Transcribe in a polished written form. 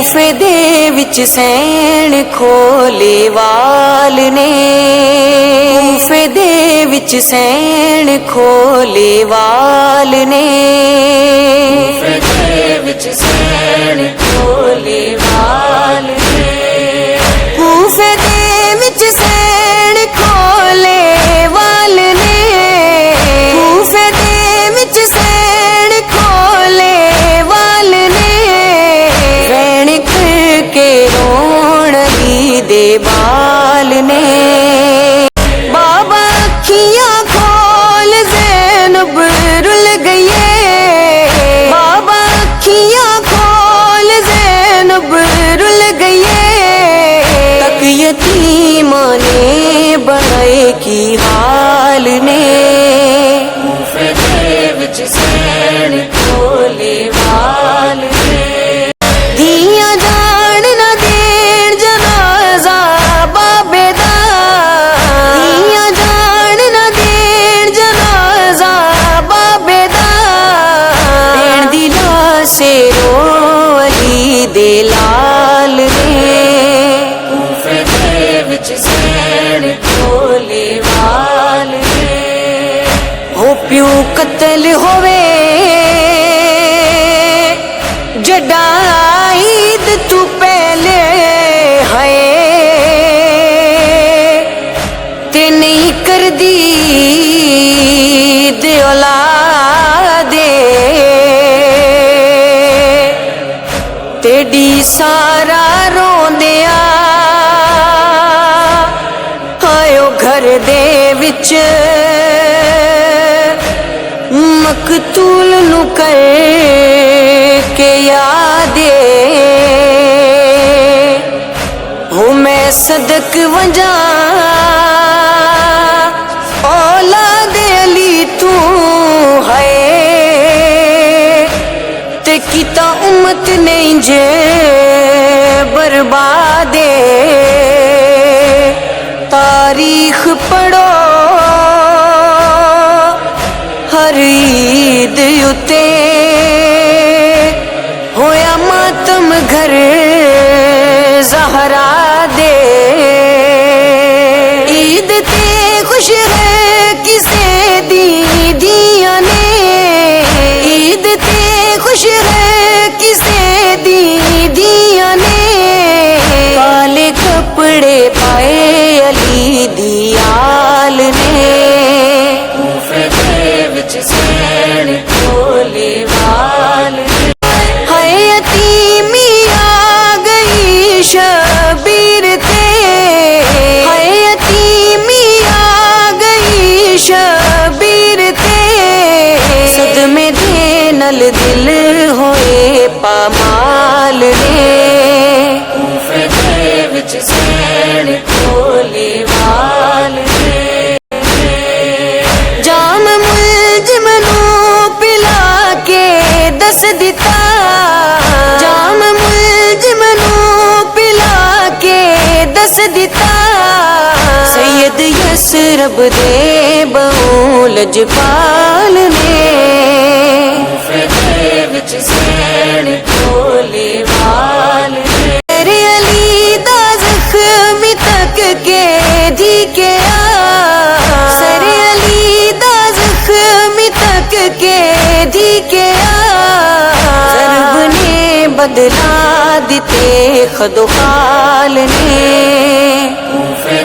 कूफे दे विच San खोले वाल ने, कूफे दे विच सैन खोले वाल ने, कूफे दे विच सैन खोले वाल ने, कूफे दे विच सैन खोले वाल ने, कूफे दे विच सैन खोले वाल ने, रैन करके रोण दी दे बाल ने, बाबा अखियां खोल ज़ैनब रुल गई, बाबा अखियां खोल ज़ैनब रुल गई, तक यतीमा ने बनाए की हाल ने, कूफे दे विच सैन खोले वाल ने, धियां जान ना देण जनाजा बाबे दा, धियां जान ना देण जनाजा बाबे दा, देण दी लाशे रो अली दे लाल ने, कूफे दे विच सैन खोले वाल ने, हो प्यू कत्ल होवे जड़ा ईद तू पहले है, ते नहीं कर दी दे औलादे, तेडी सारा रोंदिया आयो घर दे विच, मकतूल नु कर के यादे, हो मैं सदक वंजा औलाद अली तू है, ते किता उम्मत नहीं जे बर्बादे, तारीख पढ़ो हर ईद उते होया मातम घर ज़हरा दे, ईद ते खुश है किसे दी दिया ने, ईद ते खुश है किसे दी दिया ने, काले कपड़े पाए अली दी आल ने, कूफे दे विच सैन खोले वाल ने, हाय यतीमी आ गई शबीर ते, हाय यतीमी आ गई शबीर ते, सदमे दे नल दिल होए पामाल ने, कूफे दे विच सैन खोले वाल ने, जाम मुलजिम नू पिला के दस दिता, जाम मुलजिम नू पिला के दस दिता, सैयद यसरब दे बहु लजपाल ने, कूफे दे विच सैन खोले वाल ने, तेरे अली दा ज़ख्मी तक के धी के आ, सरे अली दा ज़ख्मी तक के धी के आ, ज़रब ने बदला दिते खदो खाल ने, कूफे